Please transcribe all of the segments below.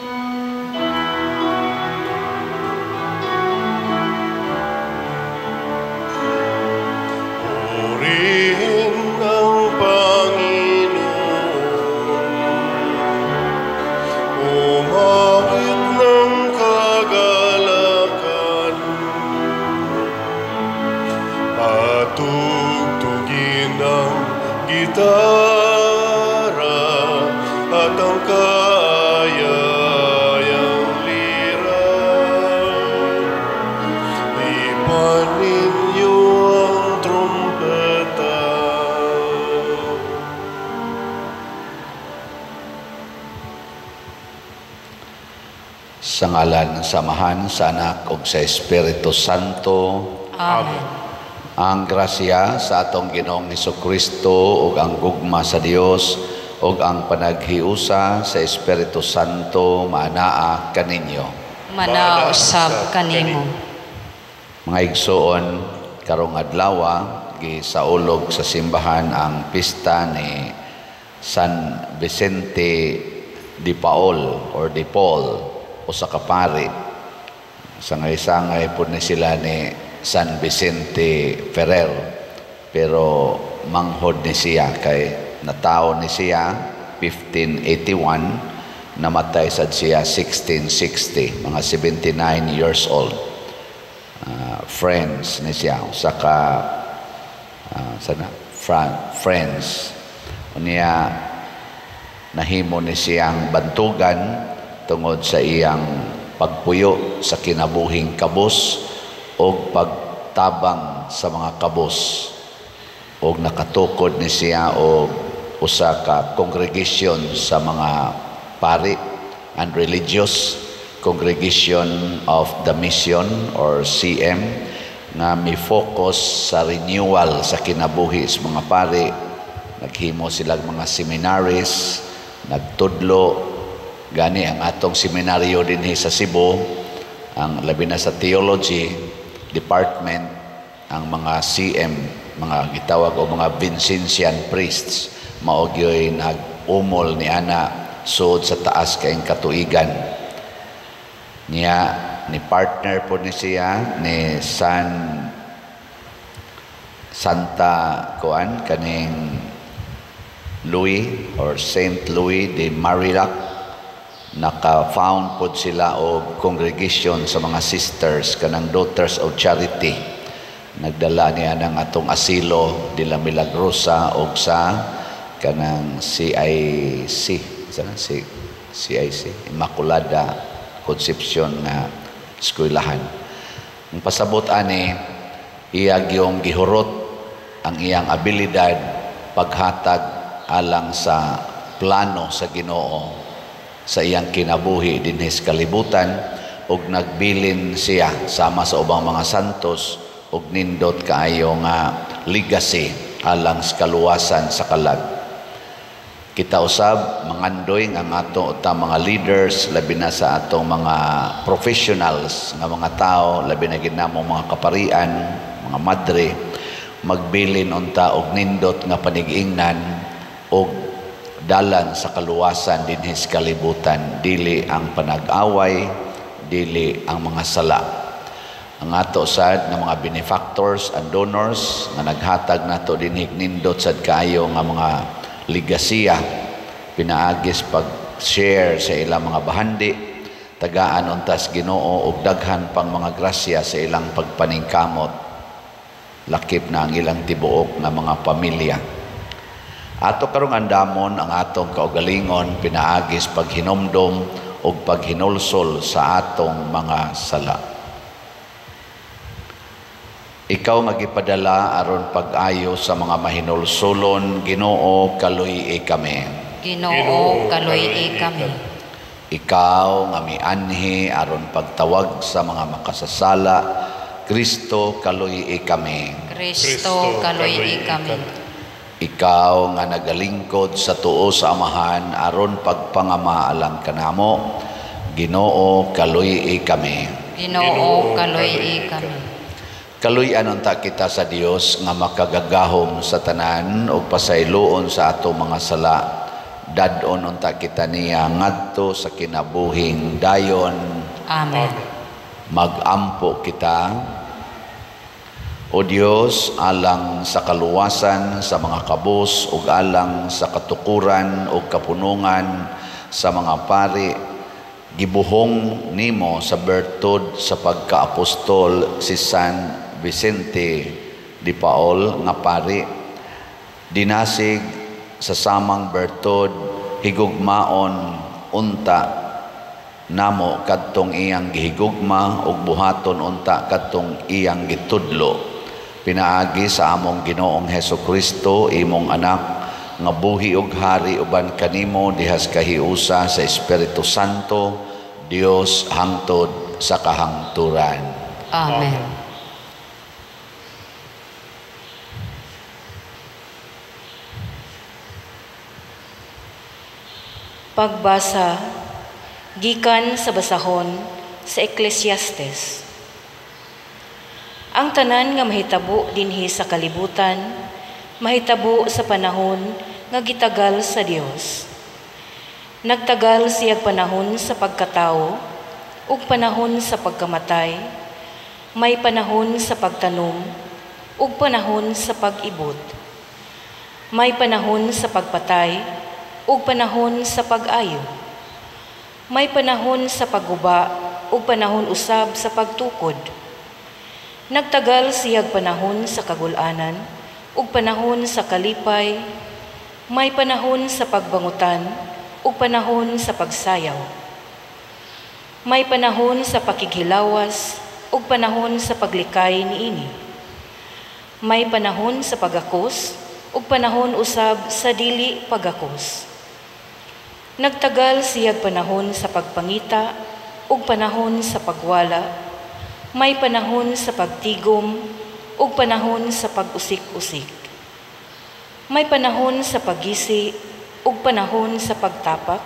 Purihin ang Panginoon, umawit ng kagalakan, patugtugin ang gitara at ang kaayayang lira. Ipanin niyo ang trumpeta. Sa ngalan ng Samahan, sa Anak ug sa Espiritu Santo. Amen. Ang grasya sa atong Ginoong Hesukristo ug ang gugma sa Dios ug ang panaghiusa sa Espiritu Santo maanaa kaninyo. Manausab kanimo. Mga igsoon, karong adlaw gisaulog sa simbahan ang pista ni San Vicente de Paul or de Paul o sa kapari. Sangay-sangay po ni sila ni San Vicente Ferrer, pero manghod ni siya kay natao ni siya 1581, namatay sad siya 1660, mga 79 years old. Friends ni siya saka friends unya nahimo ni siyang bantugan tungod sa iyang pagpuyo sa kinabuhing kabus o pagtabang sa mga kabus, o nakatukod ni siya o usa ka congregation sa mga pari and religious Congregation of the Mission or CM nga mi-focus sa renewal sa kinabuhi sa mga pari. Naghimo silang mga seminaries, nagtudlo gani ang atong seminaryo dinhi sa Cebu, ang labi na sa theology department, ang mga CM, mga gitawag o mga Vincentian priests, mao gyoy nag-umol ni ana sud sa taas kayong katuigan niya. Ni partner po ni siya ni Santa Kuan kaning Louis or Saint Louis de Marillac. Naka-found po sila o congregation sa mga sisters kanang Daughters of Charity. Nagdala niya ng atong asilo de la Milagrosa o sa kanang CIC Immaculada Concepcion na eskwelahan. Ang pasabot ani, iyag yung gihurot ang iyang abilidad paghatag alang sa plano sa Ginoo sa iyang kinabuhi dinhi sa kalibutan, ug nagbilin siya sama sa ubang mga santos ug nindot kaayo nga legacy alang sa kaluwasan sa kalag. Kita usab mangandoy ang ato uta mga leaders, labi na sa atong mga professionals nga mga tao, labi na gid namong mga kaparian, mga madre, magbilin unta og nindot nga panigingnan og dalan sa kaluwasan dinhi sa kalibutan, dili ang panag-away, dili ang mga sala. Ang ato sad nga mga benefactors and donors nga naghatag nato dinhi nindot sad kaayo nga mga ligasiya, pinaagis pag-share sa ilang mga bahandi, tagaan untas Ginoo ug daghan pang mga grasya sa ilang pagpaningkamot, lakip na ang ilang tibuok nga mga pamilya. Ato karong andamon ang atong kaugalingon, pinaagis paghinomdom ug paghinulsol sa atong mga sala. Ikaw nga gipadala aron pag-ayo sa mga mahinulsolon, Ginoo kaluy kami. Ginoo kaluy kami. Ikaw nga mianhi aron pagtawag sa mga makasasala, Kristo kaluy kami. Kristo kaluy kami. Ikaw nga nagalingkod sa tuo sa Amahan aron pagpangama alang kanamo, Ginoo kaluy kami. Ginoo kaluy kami. Kaluy-an unta kita sa Dios nga makagagahom sa tanan o pasayloon sa ato mga sala, dadon unta kita niya ngadto sa kinabuhing dayon. Amen. Magampo kita, o Dios, alang sa kaluwasan sa mga kabus ug alang sa katukuran ug kapunungan sa mga pari, gibuhong nimo sa bertud sa pagkaapostol si San Vicente de Paul nga pari. Dinasig sa samang bertud higugmaon unta namo kadtong iyang gihigugma ug buhaton unta kadtong iyang gitudlo. Pinaagi sa among Ginoong Hesukristo, imong anak, nga buhi ug hari uban kanimo dihas kahiusa sa Espiritu Santo, Dios hangtod sa kahangturan. Amen. Pagbasa gikan sa basahon sa Ecclesiastes. Ang tanan nga mahitabo dinhi sa kalibutan, mahitabo sa panahon nga gitagal sa Dios. Nagtagal siyag panahon sa pagkatao ug panahon sa pagkamatay, may panahon sa pagtanom ug panahon sa pag-ibot. May panahon sa pagpatay ug panahon sa pag-ayo. May panahon sa pagguba ug panahon usab sa pagtukod. Nagtagal siyag panahon sa kagul-anan ug panahon sa kalipay, may panahon sa pagbangutan ug panahon sa pagsayaw. May panahon sa pakighilawas ug panahon sa paglikay niini. May panahon sa pagakos ug panahon usab sa dili pagakos. Nagtagal siyag panahon sa pagpangita ug panahon sa pagwala. May panahon sa pagtigom ug panahon sa pag-usik-usik. May panahon sa paggisi ug panahon sa pagtapak.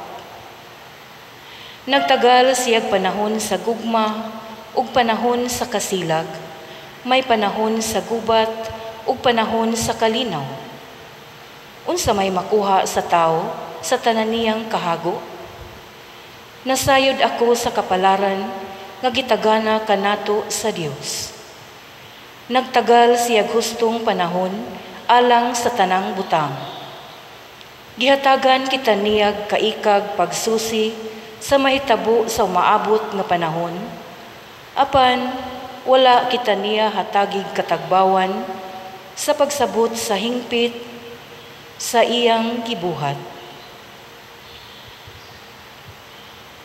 Nagtagal siyag panahon sa gugma ug panahon sa kasilag. May panahon sa gubat ug panahon sa kalinaw. Unsa may makuha sa tao sa tanan niyang kahago? Nasayod ako sa kapalaran nga gitagana kanato sa Dios. Nagtagal siyag hustong panahon alang sa tanang butang. Gihatagan kita niyag kaikag pagsusi sa mahitabo sa umaabot nga panahon. Apan wala kita niya hatagig katagbawan sa pagsabot sa hingpit sa iyang gibuhat.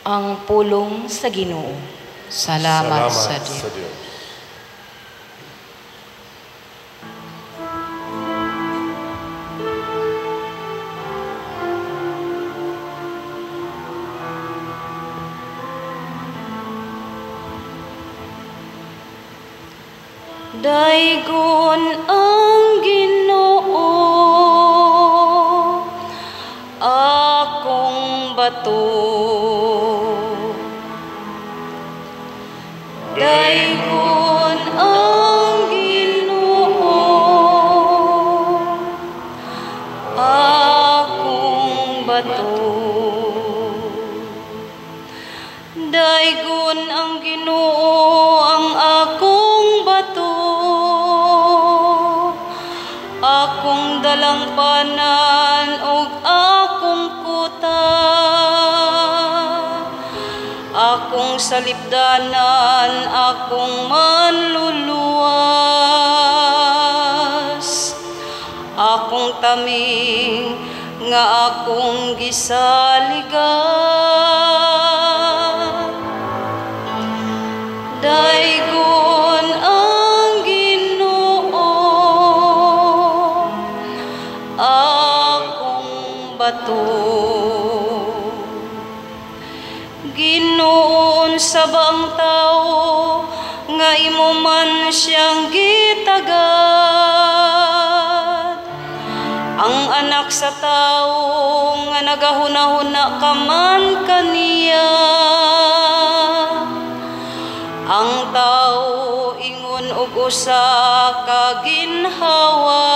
Ang pulong sa Ginoo. Salamat sa Dios. Daigon ang Ginoo, akong bato. Daigon ang Ginoo, akong bato. Daigon ang Ginoo, ang akong bato, akong dalangpanan ug akong kuta, akong salipdanan, akong manluluwas, akong taming nga akong gisaligan. Daigon ang Ginoo, akong bato. Ginoon sa bang tao nga imo man siyang gitagad, ang anak sa tao nga nagahuna-huna ka man kaniya. Ang tao ingon og usa ka ginhawa,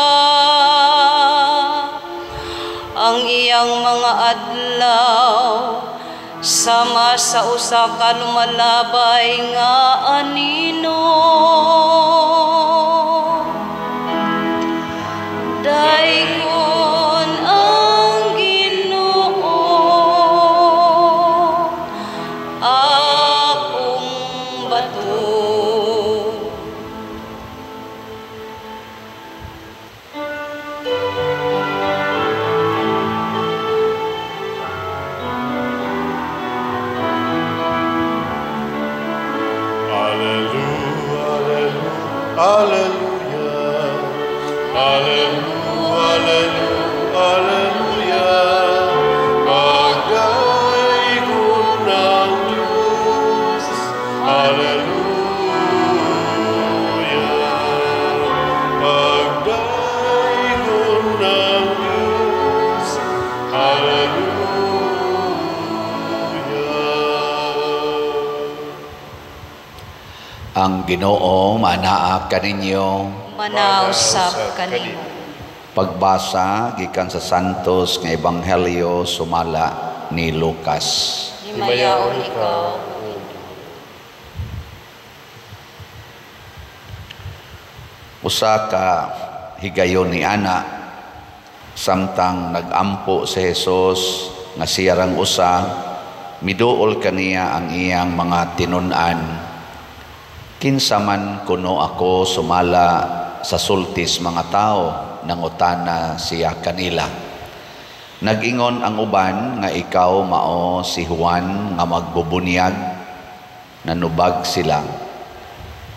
ang iyang mga adlaw sama sa usa ka lumalabay nga anino. Daingon ang Ginoo akong bato. Hallelujah, hallelujah, hallelujah. Pagdaigong ng Diyos, hallelujah. Pagdaigong ng Diyos, hallelujah. Ang Ginoo manaa kaninyo. Manausap kanimo. Pagbasa gikan sa Santos nga Ebanghelyo sumala ni Lucas. Himayaon ikaw. Usa ka higayon ni ana samtang nagampo si Jesus nga siyarang usa, miduol kaniya ang iyang mga tinun-an. Kinsa man kuno ako sumala sa sultis mga tao, nangutana siya kanila. Nag-ingon ang uban nga ikaw mao si Juan nga magbubunyag, nanubag sila.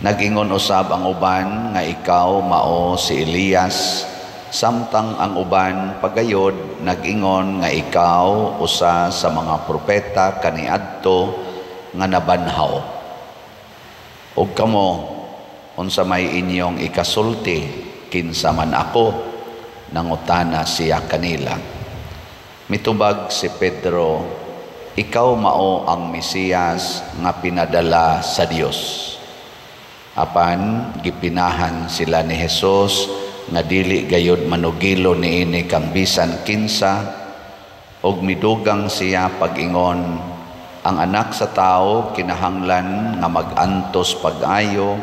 Nag-ingon usab ang uban nga ikaw mao si Elias, samtang ang uban pagayod nag-ingon nga ikaw usa sa mga propeta kaniadto nga nabanhaw. Og kamo, unsa may inyong ikasulti, kinsa man ako, nangutana siya kanila. Mitubag si Pedro, ikaw mao ang Mesiyas nga pinadala sa Dios. Apan gipinahan sila ni Jesus nga dili gayud manugilo niini kang bisan kinsa, og midugang siya pag-ingon, ang anak sa tao kinahanglan nga mag-antos pag-ayo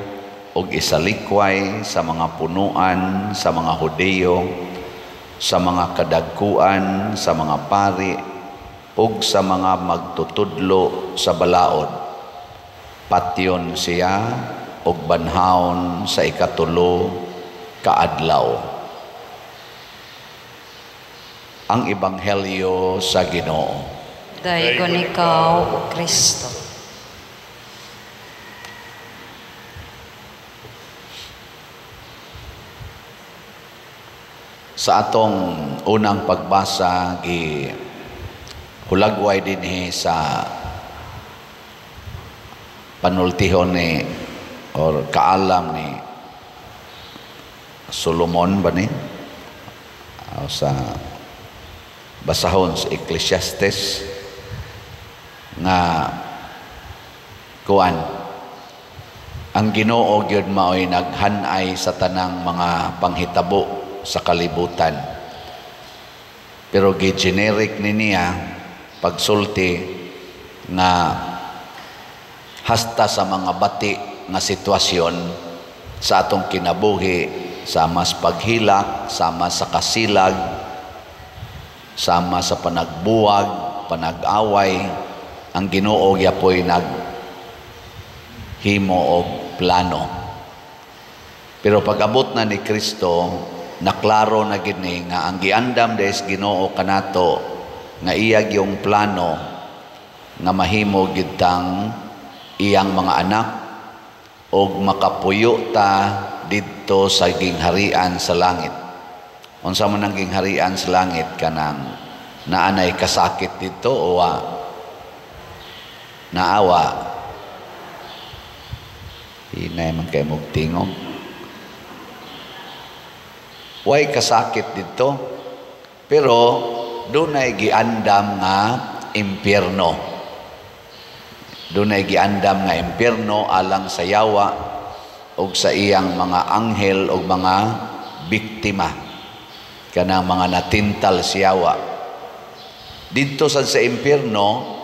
og isalikway sa mga punuan sa mga Hudiyo, sa mga kadagkuan, sa mga pari, ug sa mga magtutudlo sa balaod. Patyon siya og banhaon sa ikatulo kaadlaw. Ang Ebanghelyo sa Ginoo. Dayon ikaw, O Kristo. Sa atong unang pagbasa, hulagway dinhi sa panultihon ni or kaalam ni Solomon ba ni? Sa basahon sa Ecclesiastes nga kuan ang Ginoo gyud maoy naghanay sa tanang mga panghitabo sa kalibutan, pero gi-generic ni niya pagsulti nga hasta sa mga bati nga sitwasyon sa atong kinabuhi, sama sa paghilak, sama sa kasilag, sama sa panagbuwag, panag-away, ang Ginoo gyapoy naghimo og plano. Pero pag-abot na ni Kristo, naklaro na gini nga ang giandam des Ginoo kanato nga iyag yung plano nga mahimo gid tang iyang mga anak og makapuyo ta didto sa gingharian sa langit. Unsa man ang gingharian sa langit, kanang naanay kasakit dito o naawa. Hinay man kay mugtingog. Way kasakit dito, pero dunay giandam nga impyerno. Dunay giandam nga impyerno alang sa yawa og sa iyang mga anghel og mga biktima, kanang mga natintal sa yawa. Dito sa impyerno,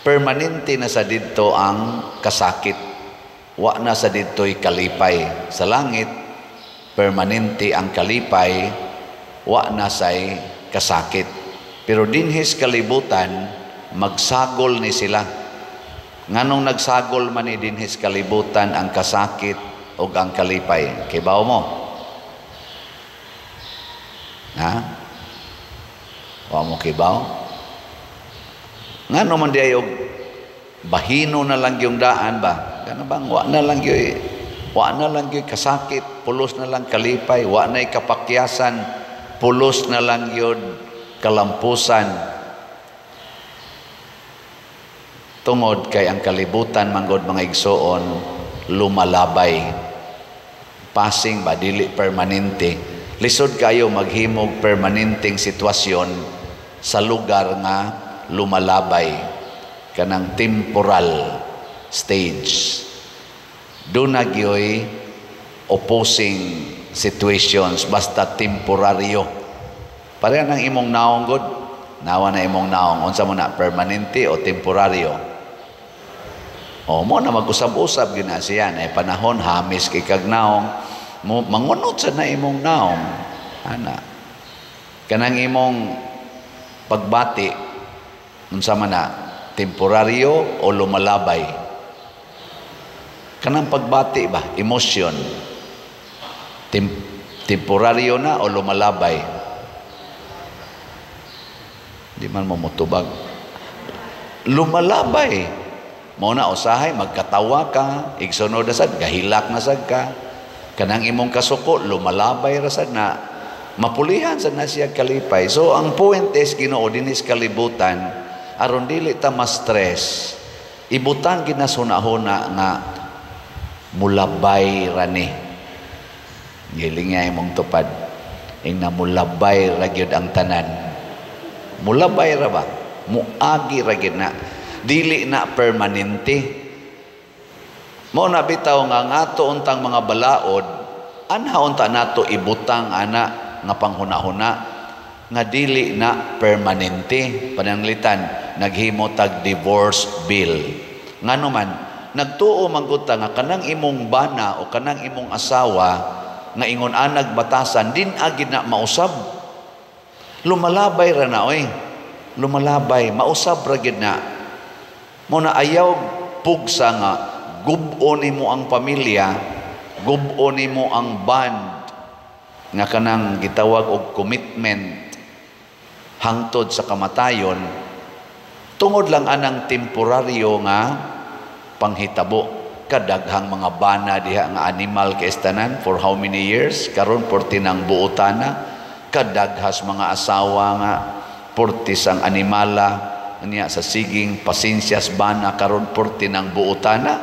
permanente na sa dito ang kasakit. Wa na sa dito'y kalipay. Sa langit, permanente ang kalipay, wa na sa'y kasakit. Pero dinhis kalibutan, magsagol ni sila. Nganong nagsagol man ni dinhis kalibutan ang kasakit o ang kalipay? Kibaw mo? Ha? Wa mo kibaw? Ngano man di ayog bahino na lang yung daan ba? Gano bang wa na lang yung kasakit, pulos na lang kalipay, wa na kapakyasan, pulos na lang yun kalampusan. Tungod kay ang kalibutan manggod mga igsoon lumalabay. Passing ba dili permanente. Lisod kayo maghimog permanenteng sitwasyon sa lugar nga lumalabay kanang temporal stage. Doon nagyoy opposing situations basta temporaryo. Pareha ng imong naong god, nawa na imong naong unsa mo na permanente o temporaryo. O mo na mag-usab-usab gina siya na panahon hamis kay kag naong mo mangunot sa na imong naong ana kanang imong pagbati unsa man na temporaryo o lumalabay. Kanang pagbati ba emotion temporaryo na o lumalabay? Di man mo mutubag lumalabay. Mao na usahay magkatawa ka, igsunod na sad gahilak na sad ka. Kanang imong kasuko lumalabay ra sad na mapulihan sad na siya kalipay. So ang point is Ginoo dinis kalibutan aron dili ta ma-stress. Ibutang ginasuna-huna nga mulabay ra ni. Giling nga imong tupad. Ingna mulabay ra gyud ang tanan. Mulabay ra ba? Muagi ra gyud na. Dili na permanente. Mo na bitaw nga ngato untang mga balaod, anha unta nato ibutang ana nga panghuna-huna nga dili na permanente. Pananglitan naghimo tag divorce bill. Ngano man nagtuo man gud ta nga kanang imong bana o kanang imong asawa nga ingon anag batasan din agid na mausab. Lumalabay ra na oy. Lumalabay, mausab ra gid na. Muna ayaw pugsa nga gub-o nimo ang pamilya, gub-o nimo ang band nga kanang gitawag og commitment hangtod sa kamatayon tungod lang anang temporaryo nga panghitabo. Kadaghang mga bana diha nga animal kay tanan for how many years karon porti nang buotana. Kadaghas mga asawa nga porti sang animala niya sa siging pasensyas bana karon porti ng buotana.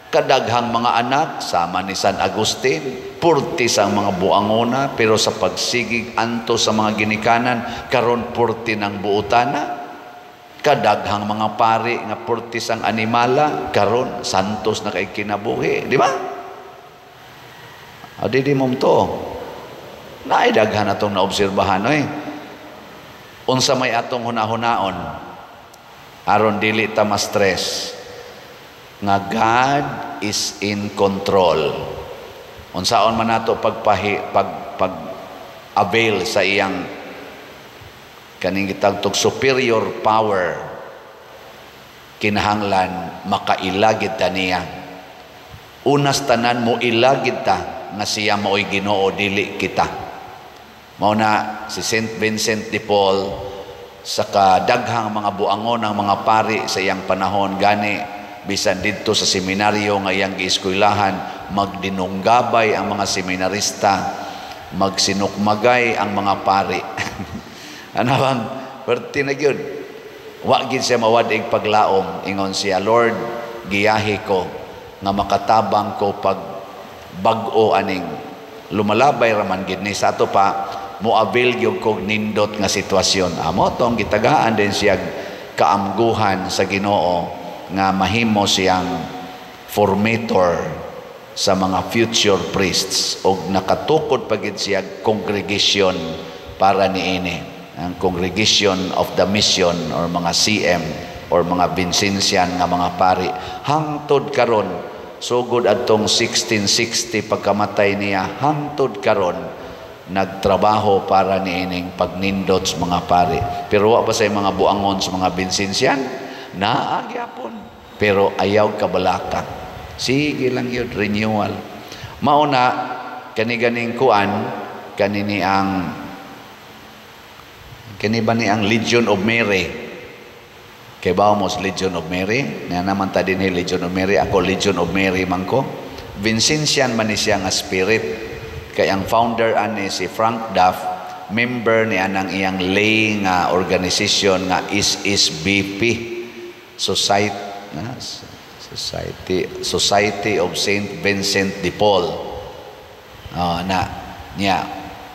Kadaghang mga anak sama ni San Agustin porti sang mga buangona pero sa pagsigig anto sa mga ginikanan karon porti ng buotana. Kadaghang mga pari nga porti sang animala karon santos na kay kinabuhi, di ba? Adi mo to. Naay daghan atong naobserbahan oy. Unsa may atong hunahunaon aron dili ta ma-stress nga God is in control. Unsaon man nato pag avail sa iyang kaning gitagtog superior power, kinahanglan makailagid ta niya. Unas tanan mo ilagid ta nga siya maoy Ginoo dili kita. Mao na si Saint Vincent de Paul sa kadaghang mga buangon ng mga pari sa iyang panahon gani bisan didto sa seminaryo nga iyang gieskwelahan magdinunggabay ang mga seminarista, magsinukmagay ang mga pari. Ano bang perti na gyud wa gid siya mawadig paglaom, ingon siya, Lord giyahi ko nga makatabang ko pag bag-o aning lumalabay raman gid ni sa ato pa moabil gyud kog nindot nga sitwasyon. Amo tong gitagaan din siya kaamguhan sa Ginoo nga mahimo siyang formator sa mga future priests og nakatukod pagid siya congregation para niini. ang Congregation of the Mission or mga CM or mga Vincentian nga mga pari. Hangtod karon, sugod adtong 1660 pagkamatay niya, hangtod karon nagtrabaho para niining pagnindot sa mga pari. Pero wa pa say mga buangon sa mga Vincentian, naagyapon. Pero ayaw kabalaka. Sige lang yun, renewal. Mauna, kani-ganing kuan, kanini ang Legion of Mary. Kay ba mo Legion of Mary? Na naman ta din Legion of Mary. Ako Legion of Mary man ko. Vincentian man ni siya nga spirit. Kay ang founder ani si Frank Duff, member ni anang iyang lay nga organization nga SSBP, Society of Saint Vincent de Paul.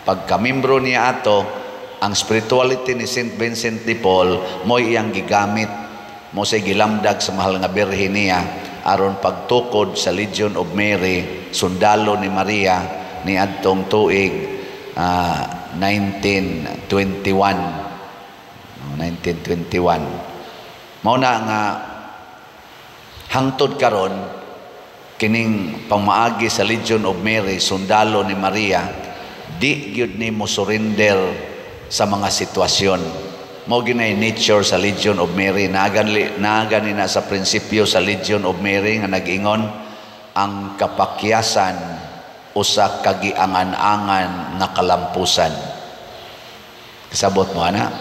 Pagka-membro niya ato, ang spirituality ni Saint Vincent de Paul mo iyang gigamit, mo say gilamdag sa mahal nga birhen niya aron pagtukod sa Legion of Mary, sundalo ni Maria ni adtong tuig 1921. Mao na nga hangtod karon kining pamaagi sa Legion of Mary, sundalo ni Maria, di gyud ni mo surrender sa mga sitwasyon. Mao ginay nature sa Legion of Mary. Nagani na sa prinsipyo sa Legion of Mary nga nag-ingon, ang kapakyasan usa kagiangan-angan nga kalampusan. Kasabot mo ana?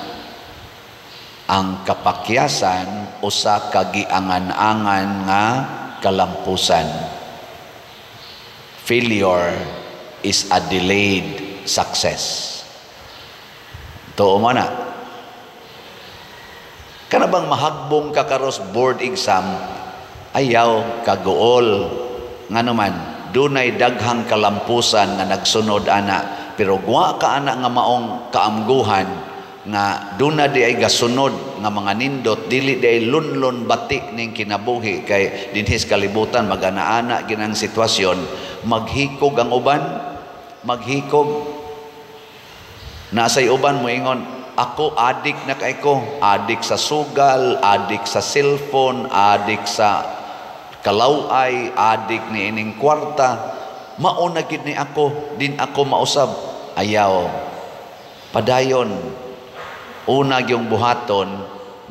Ang kapakyasan usa kagiangan-angan nga kalampusan. Failure is a delayed success. Tuo mo na. Kana bang mahagbong ka karos board exam, ayaw kagool. Nga naman, dunay daghang kalampusan nga nagsunod ana, pero guwa ka ana nga maong kaamguhan nga duna di ay gasunod nga mga nindot, dili di ay lunlon batik ning kinabuhi kay dinhis kalibutan magana-ana ginang sitwasyon, maghikog ang uban, maghikog. Nasay uban mo ingon, ako adik na kay ko, adik sa sugal, adik sa cellphone, adik sa kalaway, adik ni ining kwarta. Mauna gid ni ako, din ako mausab. Ayaw. Padayon. Una yung buhaton,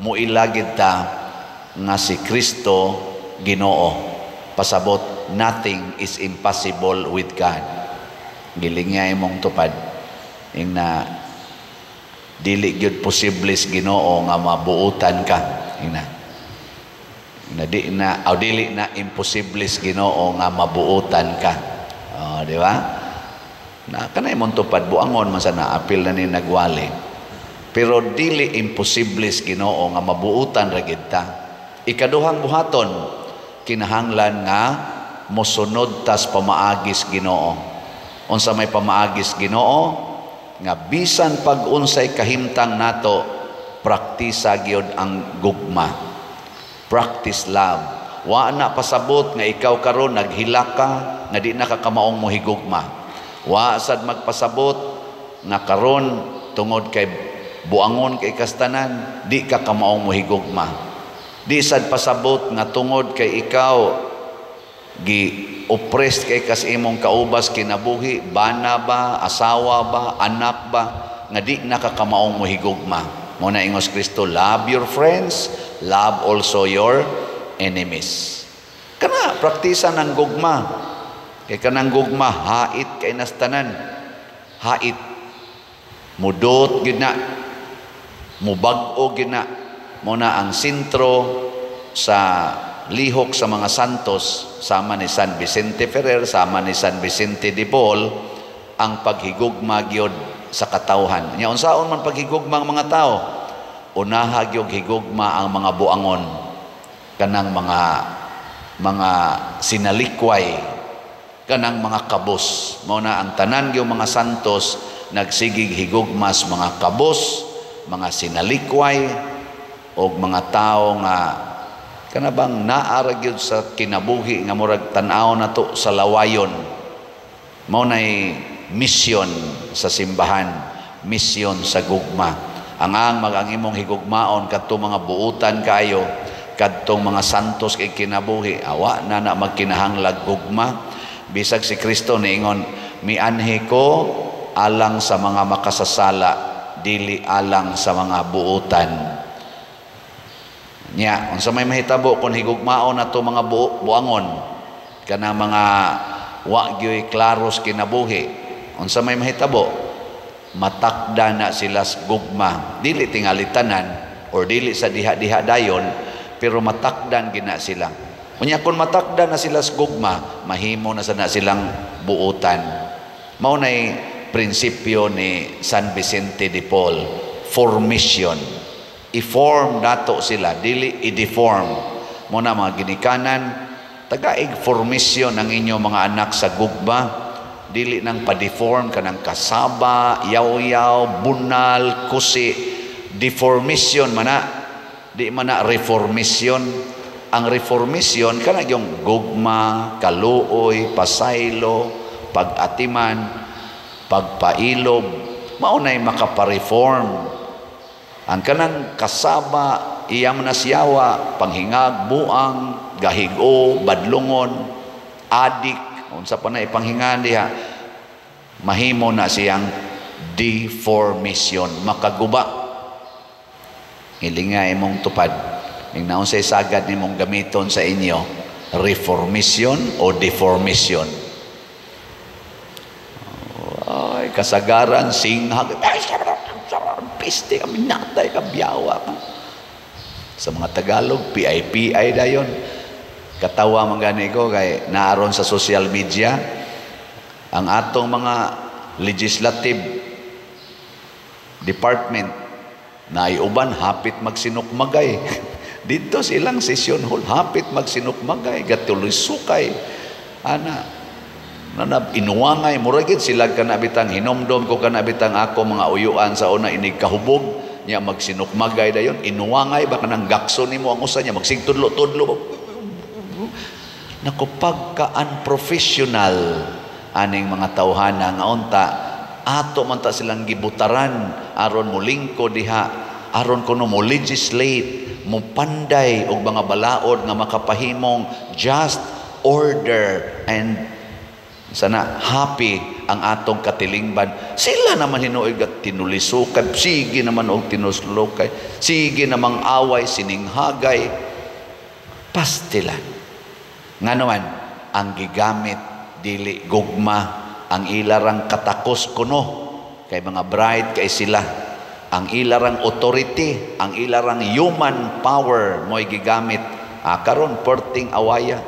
muilagid ta nga si Kristo Ginoo. Pasabot, nothing is impossible with God. Gilingay mong tupad. Yung na dili gyud posibles Ginoo nga mabuutan ka. Dili na imposibles Ginoo nga mabuutan ka. Di ba? Na kanay mong tupad buangon man sana apil na ni nagwali. Pero dili imposibles Ginoo nga mabuutan ra gid ta. Ikaduhang buhaton, kinahanglan nga mosunod tas pamaagis Ginoo. Unsa may pamaagis Ginoo? Nga bisan pag unsay kahimtang nato, praktisa gyud ang gugma. Practice love. Wa na pasabot nga ikaw karon naghilaka nga di na ka kamaong mohigugma. Wa sad magpasabot nga karon tungod kay buangon kay kastanan, di ka kamaong mohigugma. Di sad pasabot nga tungod kay ikaw gi-oppressed kay kas imong kaubas kinabuhi, bana ba, asawa ba, anak ba, nga di nakakamaong mohigugma. Muna ingos Kristo, love your friends, love also your enemies. Kana, praktisan ng gugma. Kay kanang gugma, hait kay nastanan. Hait. Mudot, gina. Mubag-o, gina. Muna ang sintro sa lihok sa mga santos, sama ni San Vicente Ferrer, sama ni San Vicente de Paul, ang paghigugma gyud sa katawhan. Nya unsaon man paghigugma ang mga tao? Unaha gyud higugma ang mga buangon, kanang mga sinalikway, kanang mga kabos. Mao na ang tanan gyud mga santos nagsigig higugmas mga kabos, mga sinalikway o mga tao nga kana bang naara gyud sa kinabuhi nga murag tan-aw nato sa lawayon. Mao nay misyon sa simbahan, misyon sa gugma. ang imong higugmaon kadtong mga buutan kayo, kadtong mga santos kay kinabuhi, awa na magkinahanglag gugma. Bisag si Kristo niingon, mianhi ko alang sa mga makasasala, dili alang sa mga buutan. Nya, unsa may mahitabo kung higugmaon nato mga buangon, kana mga wa gyoy klaros kinabuhi, unsa may mahitabo? Matakda na sila sa gugma, dili tingali tanan or dili sa diha-diha dayon, pero matakdan gina sila. Unya kung matakda na sila sa gugma, mahimo na sana silang buutan. Mao nay prinsipyo ni San Vicente de Paul, formation. I-form nato sila, dili i-deform. Muna mga ginikanan, tagaig formation ang inyong mga anak sa gugma, dili nang pa-deform ka ng kasaba, yaw-yaw, bunal, kusi. Deformation mana, di mana reformation. Ang reformation kana yung gugma, kaluoy, pasaylo, pag-atiman, pagpailob, maunay makapareform. Ang kanang kasaba, iyam na siyawa, panghingag, buang, gahigo, badlungon, adik, unsa pa na ipanghingan diha, mahimo na siyang deformation, makaguba. Hilinga imong tupad. Ing naon say sagad nimong gamiton sa inyo, reformation o deformation. Ay, kasagaran, singhag, ay, piste kami natay kabyawa. Sa mga Tagalog, PI dayon. Katawa man gani ko kay naaron sa social media ang atong mga legislative department na iuban hapit magsinukmagay. Dito silang session hall hapit magsinukmagay, gatuloy sukay. Ana inuwangay muragid sila kanabitang hinomdom ko kanabitang ako mga uyuan sa una inig kahubog nya magsinukmagay dayon, inuwangay baka nang gakso nimo ang usa nya magsingtudlo-tudlo. Naku, pagka-unprofessional aning mga tawhana nga unta, ato man ta silang gibutaran, aron mo lingko diha, aron kuno mo legislate, mo panday og mga balaod nga makapahimong just, order, and sana happy ang atong katilingban. Sila naman hinuig at tinulisukay, sige naman og tinuslukay, sige namang away, sininghagay, pastilan. Nga naman, ang gigamit dili gugma, ang ilarang katakos kuno kay mga bride kay sila, ang ilarang authority, ang ilarang human power mo'y gigamit karon perting awaya,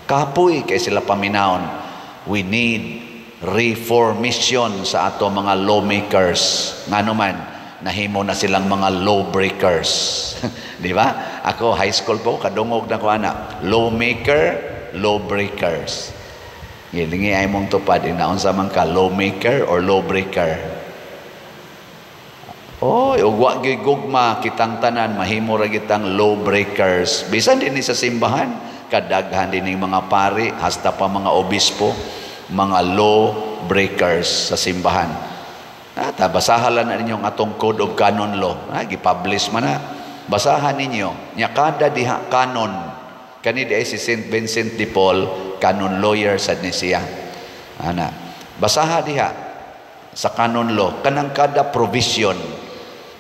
kapoy kay sila paminaon. We need reformation sa ato mga lawmakers. Nga naman, nahimo na silang mga lawbreakers. Di ba? Ako, high school po, kadungog na ko anak. Lawmaker, lawbreakers. Gilingi ay mong tupad, inaon sa man ka, lawmaker or lawbreaker. Ugwa gyud gugma kitang tanan, mahimo ra kitang lawbreakers. Bisan din sa simbahan, kadaghan din ng mga pari, hasta pa mga obispo, mga lawbreakers sa simbahan. Basahan na ninyo ang atong Code of Canon Law. Gipublish man na. Basahan ninyo. Nya kada diha canon. Kani di si St. Vincent de Paul, canon lawyer sa Nicaea. Basahan diha sa canon law. Kanang kada provision,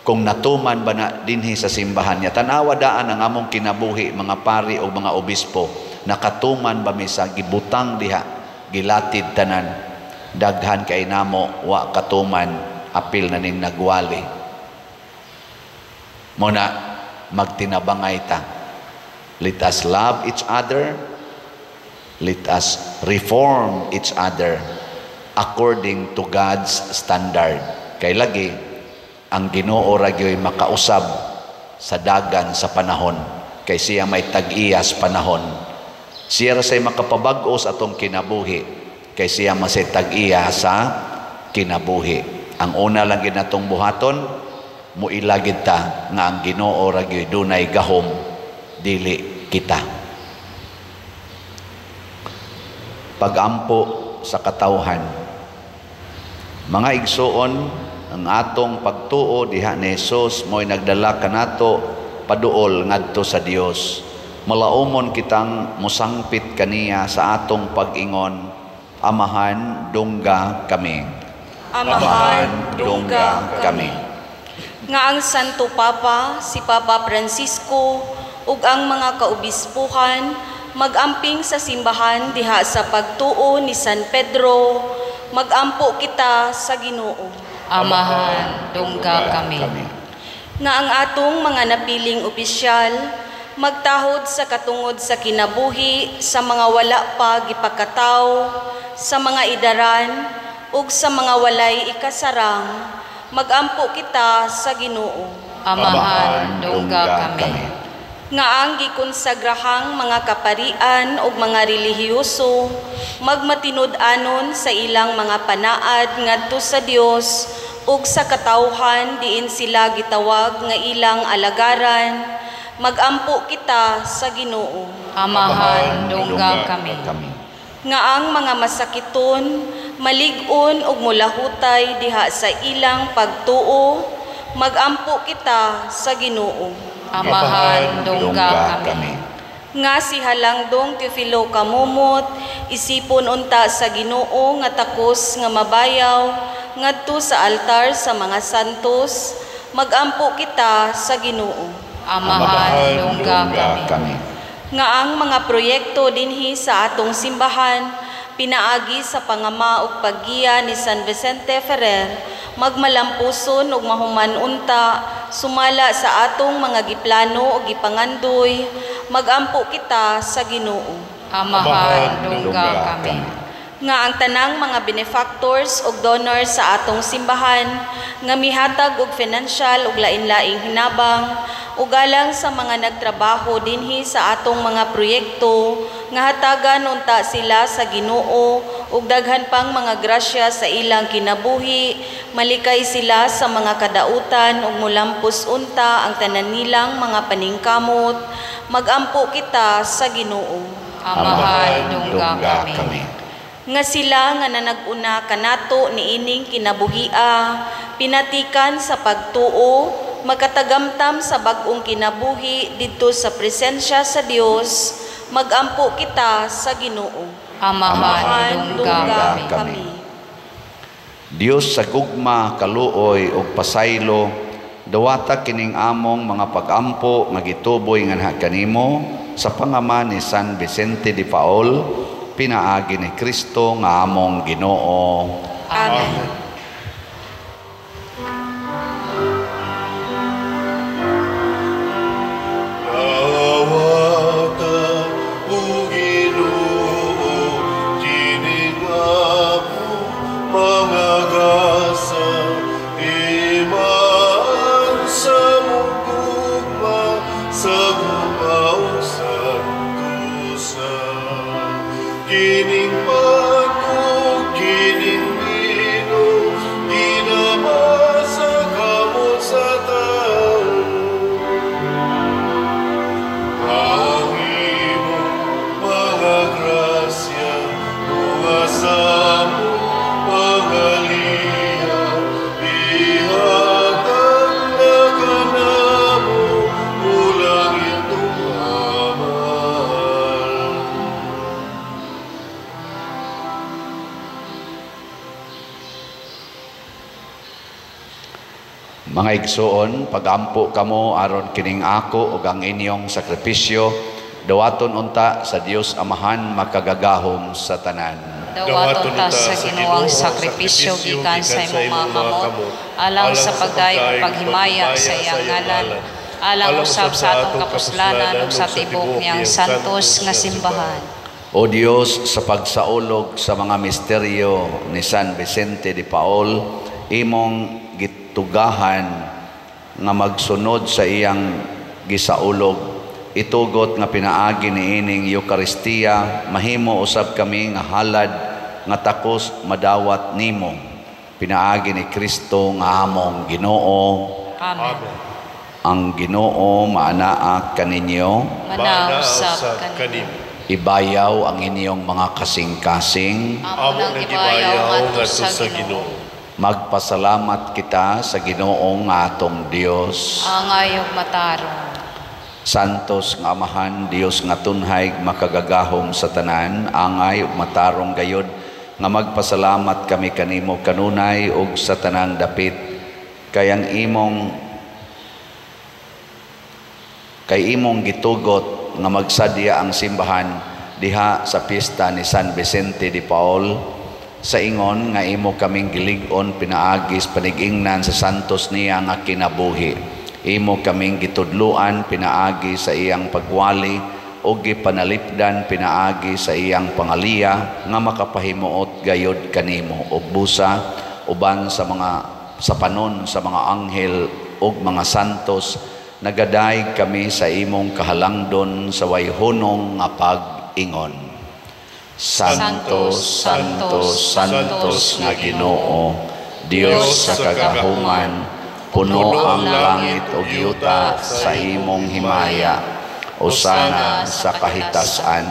kung natuman ba na dinhi sa simbahan niya. Tanawa daan ang among kinabuhi, mga pari o mga obispo. Nakatuman ba misa, gibutang diha, gilatid tanan. Daghan kay namo wa katuman, apil na ning nagwali. Muna magtinabangay ta. Let us love each other. Let us reform each other according to God's standard. Kay lagi ang Ginoo ra gyoy makausab sa dagan sa panahon, kay siya may tag-iyas panahon. Siya ra say makapabag-o sa atong kinabuhi, kay siya masay tag-iya sa kinabuhi. Ang una lang gid natong buhaton, muilagid ta nga ang Ginoo ra gyoy dunay gahom, dili kita. Pagampo sa katawhan. Mga igsoon, ang atong pagtuo diha ni Jesus mo'y nagdala kanato paduol ngadto sa Dios. Malaumon kitang musangpit kaniya sa atong pag-ingon, Amahan, dungga kami. Amahan, dungga kami. Nga ang Santo Papa, si Papa Francisco, ug ang mga kaobispuhan, mag-amping sa simbahan diha sa pagtuo ni San Pedro, mag-ampo kita sa Ginoo. Amahan, dungga kami. Nga ang atong mga napiling opisyal, magtahod sa katungod sa kinabuhi sa mga wala pa gipakataw, sa mga idaran, ug sa mga walay ikasarang, mag-ampo kita sa Ginoo. Amahan, dungga kami. Nga ang gikonsagrahang mga kaparian ug mga relihiyoso, magmatinud-anon sa ilang mga panaad ngadto sa Dios ug sa katawhan diin sila gitawag nga ilang alagaran, mag-ampo kita sa Ginoo. Amahan, dungga kami. Nga ang mga masakiton, malig-on ug mulahutay diha sa ilang pagtuo, mag-ampo kita sa Ginoo. Amahan, dungga kami. Nga si Halangdong Teofilo Kamumot, isipon unta sa Ginoo nga takos nga mabayaw ngadto sa altar sa mga santos, mag-ampo kita sa Ginoo. Amahan, dungga kami. Nga ang mga proyekto dinhi sa atong simbahan, pinaagi sa pangama ug paggiya ni San Vicente Ferrer, magmalampuson ug mahuman unta, sumala sa atong mga giplano ug gipangandoy, mag-ampo kita sa Ginoo. Amahan, dungga kami. Nga ang tanang mga benefactors ug donors sa atong simbahan, nga mihatag og financial ug lain-laing hinabang, ugalang sa mga nagtrabaho dinhi sa atong mga proyekto, nga hatagan unta sila sa Ginoo ug daghan pang mga grasya sa ilang kinabuhi, malikay sila sa mga kadautan ug mulampos unta ang tanan nilang mga paningkamot, mag-ampo kita sa Ginoo. Amahan, dungga kami. Nga sila nga nanag-una kanato ni ining kinabuhia, pinatikan sa pagtuo, magkatagamtam sa bag-ong kinabuhi didto sa presensya sa Dios, mag-ampo kita sa Ginoo. Amahan, dungga kami. Dios sa gugma, kaluoy ug pasaylo, dawata kining among mga pag-ampo nga gituboy nga kanimo sa pangaman ni San Vicente de Paul, pinaagi ni Kristo nga among Ginoo. Amen. Mga igsoon, pagampo kamo aron kining ako ug ang inyong sakripisyo, dawaton unta sa Dios Amahan makagagahom sa tanan. Dawaton ta sa Ginoo ang sakripisyo gikan sa imong mga kamot, alang sa pagdayon ug paghimaya sa iyang ngalan, alang usab sa atong kapuslanan ug sa tibok niyang santos nga simbahan. O Dios, sa pagsaulog sa mga misteryo ni San Vicente de Paul, imong gitugahan nga magsunod sa iyang gisaulog, itugot nga pinaagi ni ining Eucharistia, mahimo usab kami nga halad nga takos madawat nimo, pinaagi ni Kristo nga among Ginoo. Amen. Ang Ginoo maanaa kaninyo, Manausap kanimo. ibayaw ang inyong mga kasing-kasing, Amo nang ibayaw ngadto sa Ginoo. Magpasalamat kita sa Ginoong nga atong Dios. Angay ug matarong. Santos nga Amahan, Dios nga tunhay makagagahom sa tanan, angay ug matarong gayod nga magpasalamat kami kanimo kanunay ug sa tanang dapit kay imong gitugot nga magsadya ang simbahan diha sa piyesta ni San Vicente de Paul. Sa ingon nga imo kaming gilig-on pinaagis panigingnan sa santos niya nga kinabuhi. Imo kaming gitudluan pinaagi sa iyang pagwali o gipanalipdan pinaagi sa iyang pangaliya nga makapahimuot gayod kanimo ug busa uban sa panon sa mga anghel ug mga santos. Nagadayeg kami sa imong kahalangdon sa wayhunong nga pag-ingon. Santos, Santos, Santos nga Ginoo, Dios sa kagahuman, puno ang langit ug yuta sa imong himaya. Hosana sa kahitasan,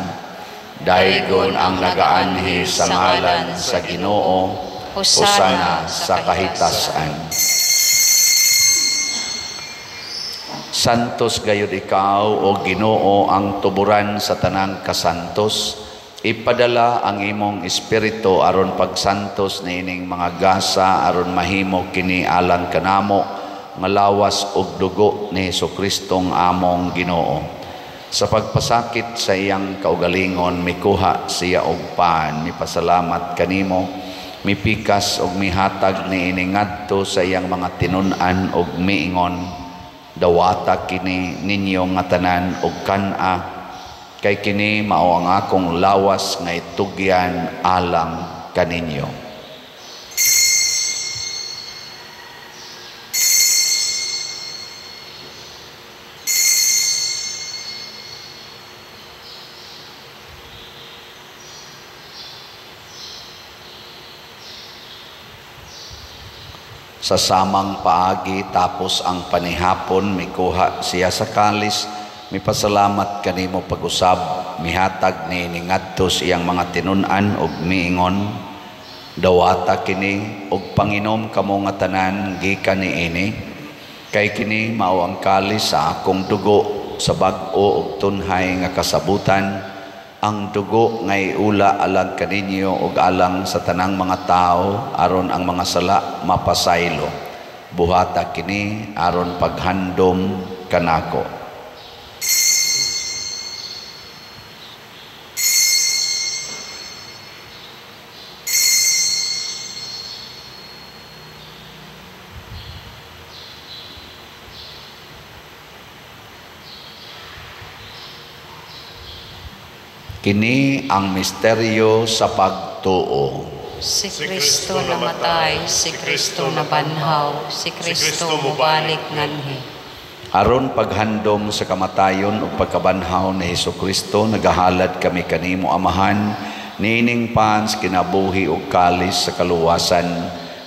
daygon ang nagaanhi sa ngalan sa Ginoo. Hosana sa kahitasan. Santos gayud ikaw o Ginoo ang tuburan sa tanang kasantos. Ipadala ang imong espiritu aron pagsantos niining mga gasa aron mahimo kini alang kanamo nga lawas ug dugo ni Jesukristong among Ginoo. Sa pagpasakit sa iyang kaugalingon mikuha siya og paan, mipasalamat kanimo, mipikas ug mihatag niini ngadto sa iyang mga tinun-an ug miingon, dawata kini ninyo nga tanan ug kan-a kay kini mao ang akong lawas nga itugyan alang kaninyo. Sa samang paagi tapos ang panihapon mikuha siya sa kalis, mipasalamat kanimo pag-usab, mihatag ni ngadto iyang mga tinun-an ug miingon, dawata kini ug panginom kamo nga tanan gikan niini, kay kini mao ang kalis sa akong dugo sa bag-o ug tunhay nga kasabutan, ang dugo nga iula alang kaninyo ug alang sa tanang mga tao aron ang mga sala mapasaylo. Buhata kini aron paghandom kanako. Kini ang misteryo sa pagtuo. Si Kristo namatay, si Kristo nabanhaw, si Kristo mubalik nganhi. Aron paghandom sa kamatayon ug pagkabanhaw ni Jesucristo, nagahalad kami kanimo Amahan, niining pans kinabuhi ug kalis sa kaluwasan.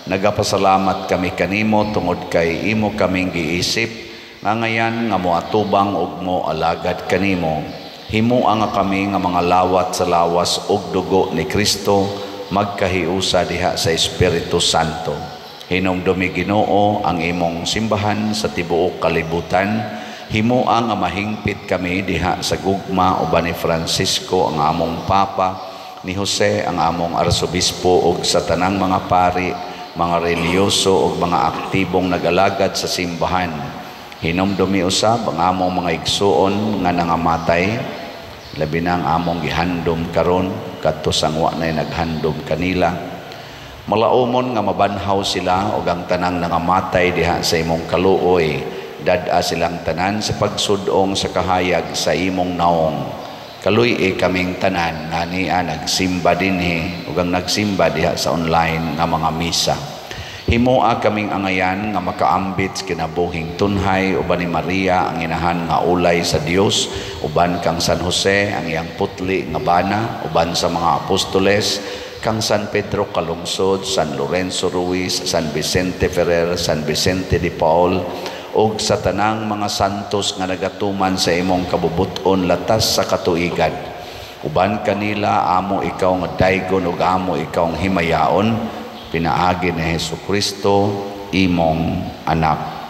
Nagapasalamat kami kanimo tungod kay imo kaming giisip, nga ngayan nga moatubang ug mo alagad kanimo. Himuan nga kami nga mga lawat sa lawas ug dugo ni Kristo, magkahiusa diha sa Espiritu Santo. Hinumdumi Ginoo ang imong simbahan sa tibuok kalibutan. Himuan nga mahingpit kami diha sa gugma uban ni Francisco ang among Papa, ni Jose ang among Arsobispo ug sa tanang mga pari, mga reliyoso ug mga aktibong nag-alagad sa simbahan. Hinumdumi usab ang among mga igsuon nga nangamatay, labi na ang among gihandom karon kadto sang wa nay naghandom kanila. Malaumon nga mabanhaw sila ug ang tanang nangamatay diha sa imong kaluoy, dad-a silang tanan sa pagsudong sa kahayag sa imong naong. Kaluy kaming tanan nania nagsimba dinhi ug ang nagsimba diha sa online nga mga misa. Himoa kaming angayan nga makaambit kinabuhing tunhay uban ni Maria ang inahan nga ulay sa Dios, uban kang San Jose ang iyang putli nga bana, uban sa mga apostoles, kang San Pedro Calungsod, San Lorenzo Ruiz, San Vicente Ferrer, San Vicente de Paul, ug sa tanang mga santos nga nagatuman sa imong kabubuton latas sa katuigan. Uban kanila amo ikaw nga daygon ug amo ikaw ang himayaon, pinaagi ni Hesukristo, imong anak.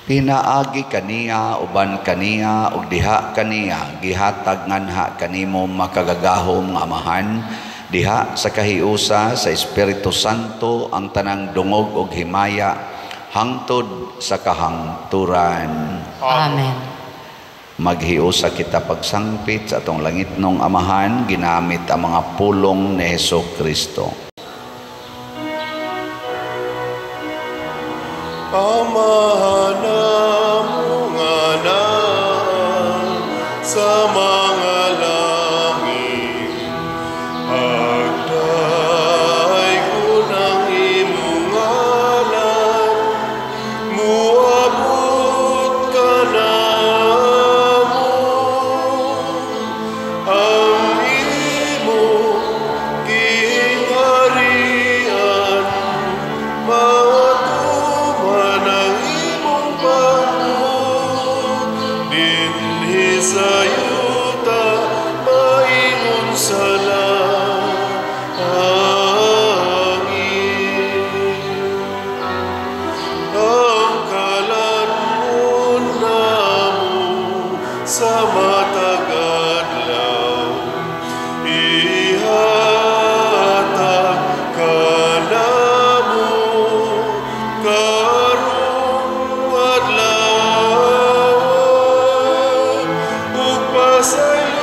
Pinaagi kaniya, uban kaniya, ug diha kaniya, gihatag nganha kanimo makagagahom nga amahan, diha sa kahiusa sa Espiritu Santo ang tanang dungog ug himaya, hangtod sa kahangturan. Amen. Maghiusa kita pagsangpit sa atong langitnong amahan, ginamit ang mga pulong ni Hesukristo. Amahan namong anak sa mga langit, agday ko ng imong ngalan, muabot ka namo, ang imong gingharian, matuman ang imong bangod, dinhi sa yuta maingon sa langit. Ang kalangon namo sa matag adlaw, ihatag ka namo karong adlaw, ug pasayloan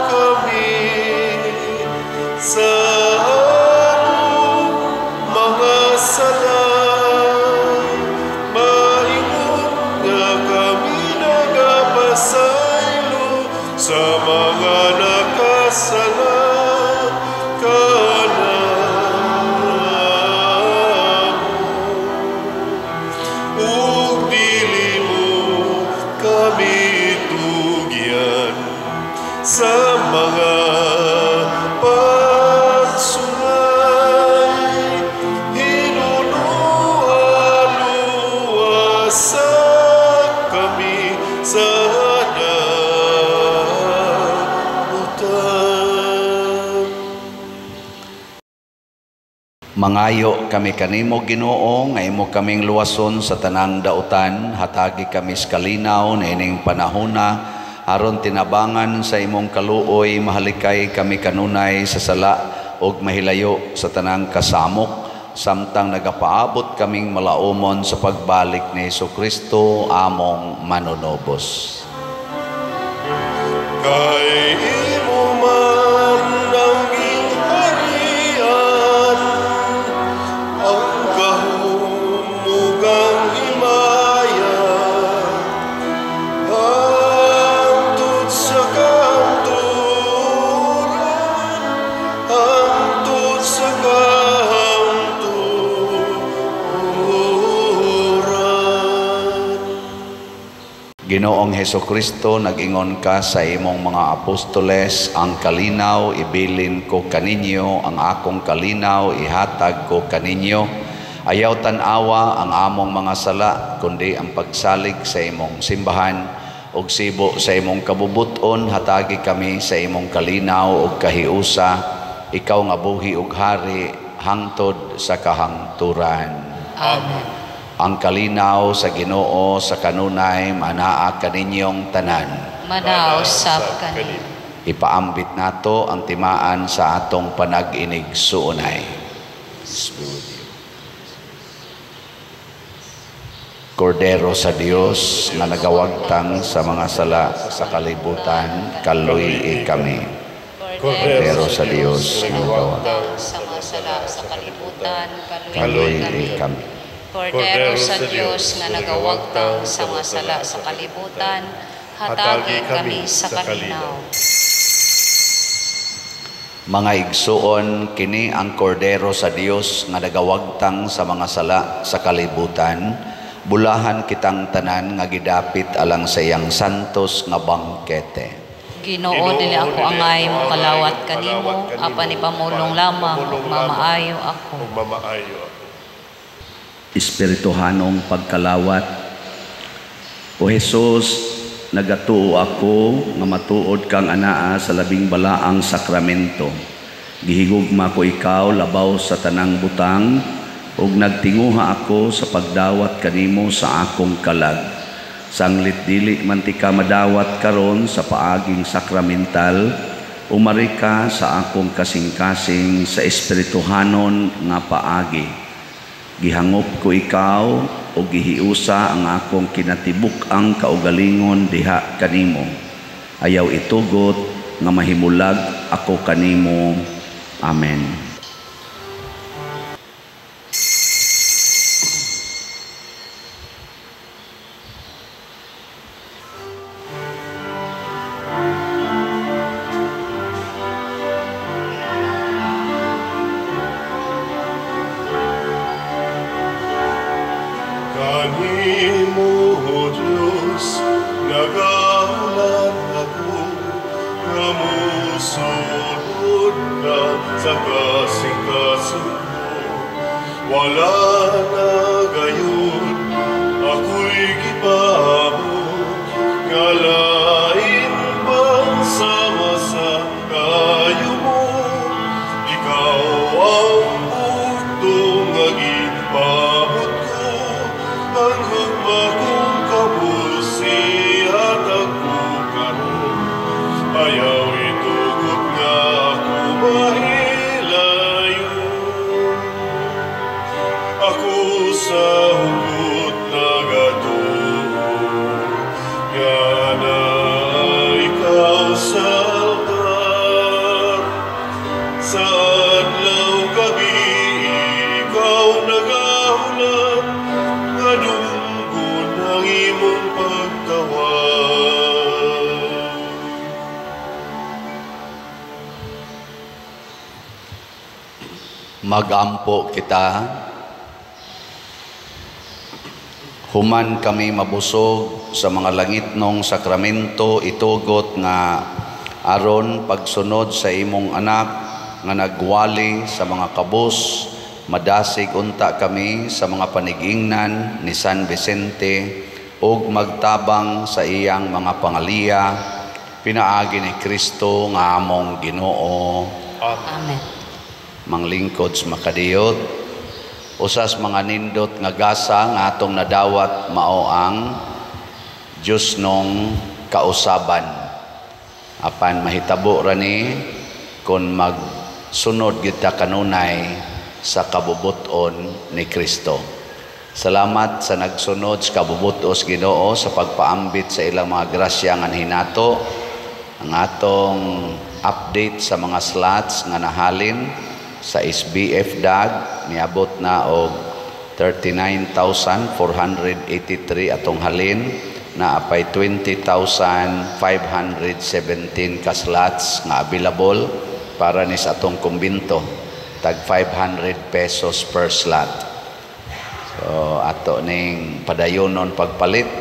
kami sa among mga sala. Maingon nga kami nagapasaylo sa mga nakasala kanamo, ug dili mo kami tugyan sa mga pagsungay, hinunuan-luwasa kami sa damutan. Mangayo kami kanimo Ginoo, nga imo kaming luwason sa tanang dautan, hatagi kami sa kalinaw na ining panahona, aron tinabangan sa imong kaluoy, mahalikay kami kanunay sa sala ug mahilayo sa tanang kasamok, samtang nagapaabot kaming malaumon sa pagbalik ni Hesukristo among manunobos. Kay imo man ang gingharian, ang kahumugang himaya, hangtod sa kahangturan, hangtod sa kahangturan. Ginoong Hesukristo, nag-ingon ka sa imong mga apostoles, ang kalinaw ibilin ko kaninyo, ang akong kalinaw ihatag ko kaninyo. Ayaw tan-awa ang among mga sala, kundi ang pagsalig sa imong simbahan, ug sibo sa imong kabubuton, hatagi kami sa imong kalinaw ug kahiusa, ikaw nga buhi ug hari, hangtod sa kahangturan. Amen. Ang kalinaw sa Ginoo sa kanunay manaa kaninyong tanan. Manaw sab kani. Ipaambit nato ang timaan sa atong panag-inig suunay. Kordero sa Dios nga nagawagtang sa mga sala sa kalibutan, kaluy kami. Kordero sa Dios nga nagawagtang sa mga sala sa kalibutan, kaluy kami. kami. Kordero sa Diyos nga nagawagtang sa mga sala sa kalibutan, hatagi kami sa kalinaw. Mga igsuon, kini ang kordero sa Dios nga nagawagtang sa mga sala sa kalibutan, bulahan kitang tanan nga gidapit alang sa iyang santos nga bangkete. Ginoo, dili ako angay mo kalawat kanimo, apan ipamulong lamang ug mamaayo ako. Ug mamaayo ako. Espirituhanong pagkalawat. O Jesus, nagatuo ako nga matuod kang anaa sa labing balaang sakramento. Gihigugma ko ikaw labaw sa tanang butang, ug nagtinguha ako sa pagdawat kanimo sa akong kalag. Sanglit dili man ti ka madawat karon sa paaging sakramental, umari ka sa akong kasing-kasing sa espirituhanon nga paagi. Gihangop ko ikaw o gihiusa ang akong kinatibuk-ang kaugalingon diha kanimo. Ayaw itugot nga mahimulag ako kanimo. Amen. Kanimo, O Diyos, nagaulan ako, nga musunod ka sa kasing-kasing mo. Wala na gayon, ako'y gipamot, nga lain pang sama sa kayo mo. Ikaw ang bugtong nga gipamot ko, ang hugmagong kabusi at ako karon. Ayaw itugot nga ako mahilayo. Ako sa hugot nagatuo, nga na ikaw sa altar. Sa adlaw gabi ikaw nagaulat, nga dunggon ang imong pagtawag. Magampo kita. Human kami mabusog sa mga langitnong sakramento, itugot nga aron pagsunod sa imong anak nga nagwali sa mga kabus, madasig unta kami sa mga panigingnan ni San Vicente ug magtabang sa iyang mga pangaliya, pinaagi ni Kristo nga among Ginoo. Amen. Manglingkod makadiyot, usas mga nindot nga gasa nga atong nadawat mao ang Diyos nung kausaban. Apan mahitabo rani kung magsunod kita kanunay sa kabubuton ni Kristo. Salamat sa nagsunod sa kabubutos Ginoo sa pagpaambit sa ilang mga grasya nga hinato. Ang atong update sa mga slots nga nahalin sa SBF DAG niabot na og 39,483 atong halin, na apay 20,517 ka slots nga available para ni sa atong kumbinto, tag 500 pesos per slot. So ato ning padayonon pagpalit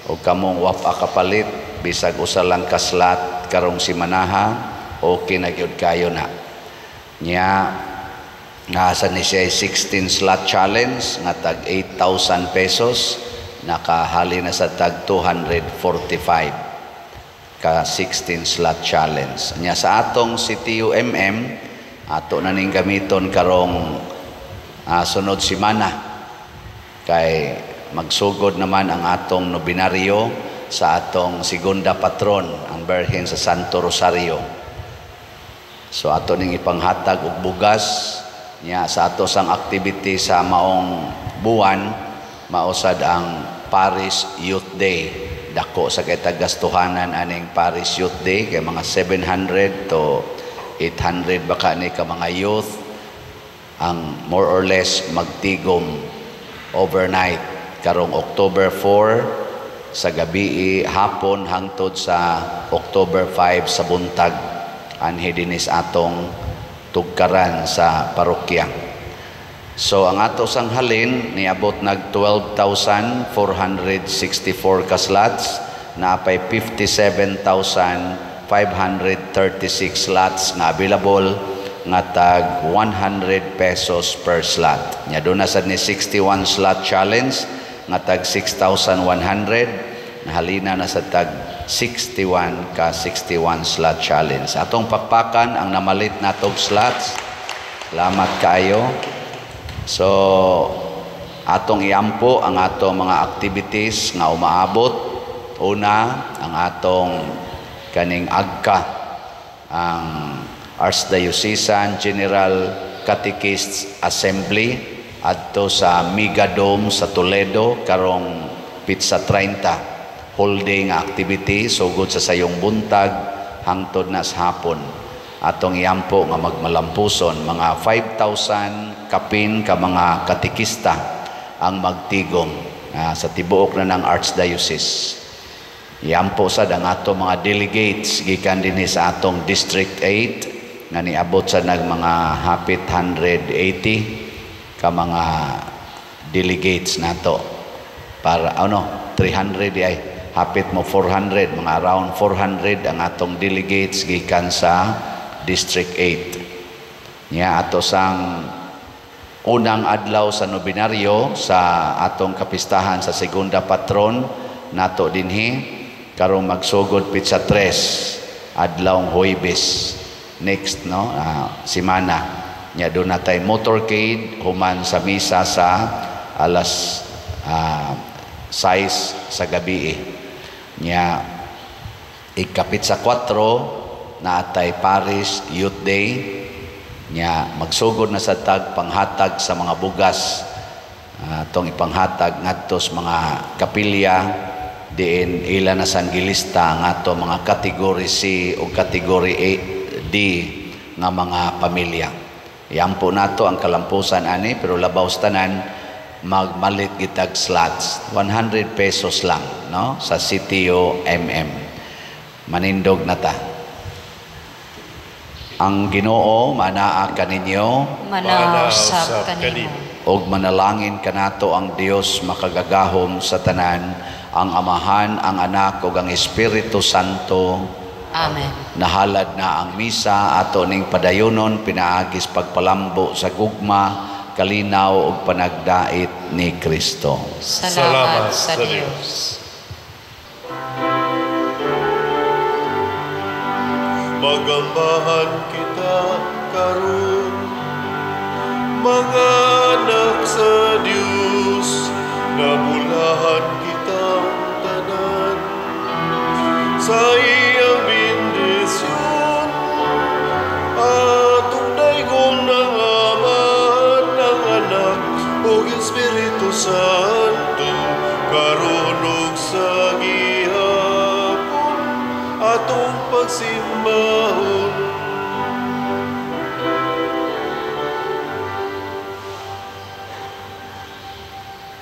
o kamong wapa kapalit bisag usa lang ka slot karong simanaha, okay na gyud kayo na. Nya nasa ni siya 16 slot challenge nga tag 8,000 pesos, nakahali na sa tag 245 ka 16 slot challenge. Nya sa atong CTUMM ato na ning gamiton karong sunod simana, kay magsugod naman ang atong nobinaryo sa atong segunda patron, ang Birhen sa Santo Rosario. So ato ning ipanghatag og bugas nya sa ato sang activity sa maong buwan, mausad ang Paris Youth Day. Dako sa kay tagastuhanan aning Paris Youth Day, kay mga 700 to 800 baka ni ka mga youth ang more or less magtigom overnight karong October 4 sa gabi hapon hangtod sa October 5 sa buntag, anhi dinis atong tugkaran sa parokya. So ang ato sang halin niabot nag 12,464 ka slots, na pay 57,536 slots na available nga tag 100 pesos per slot. Nya doon na sad ni 61 slot challenge nga tag 6,100, nahalina na sa tag 61 slot challenge. Atong pakpakan ang namalit natong slots. Salamat kayo. So, atong iampo ang atong mga activities nga umaabot. Una, ang atong kaning agka, ang Archdiocesan General Catechists Assembly adto sa Megadome sa Toledo karong Pizza 30 holding activity sugod sa sayong buntag hangtod na sa hapon. Atong iampo nga magmalampuson mga 5,000 kapin ka mga katekista ang magtigom sa tibuok na ng Archdiocese. Iampo sa ang ato mga delegates gikan dinhi sa atong District 8 nga niabot sa nag mga hapit 180 ka mga delegates nato para 300 ay hapit mo 400, mga around 400 ang atong delegates gikan sa District 8. Ato sang unang adlaw sa nobinaryo sa atong kapistahan sa segunda patron nato dinhi karong magsugod Pizza 3 adlawng Huwebes next semana. Doon natay motorcade human sa misa sa alas 6 sa gabi. Ikapitsa 4 naatay Paris Youth Day. Magsugod na sa panghatag sa mga bugas. Itong ipanghatag ngadto sa mga kapilya diin ila na sanggilista ngadto mga kategory C o kategory D nga mga pamilya. Iampo nato ang kalampusan ani pero labaw tanan magmalit gitag slots 100 pesos lang sa CTO manindog na ta. Ang Ginoo manaa kaninyo manausab kanimo og manalangin kanato ang Dios makagagahom sa tanan, ang Amahan, ang Anak ug ang Espiritu Santo. Amen. Nahalad na ang misa ato ning padayonon pinaagis pagpalambo sa gugma, kalinaw ug panagdait ni Kristo. Salamat sa Dios. Magambahan kita karon, mga anak sa Dios, nabulahan kitang tanan sa iyang bendisyon. Atong daigong ng Ama, ng Anak ug Espiritu Santo, karon ug sa gihapon atong pagsimbahon.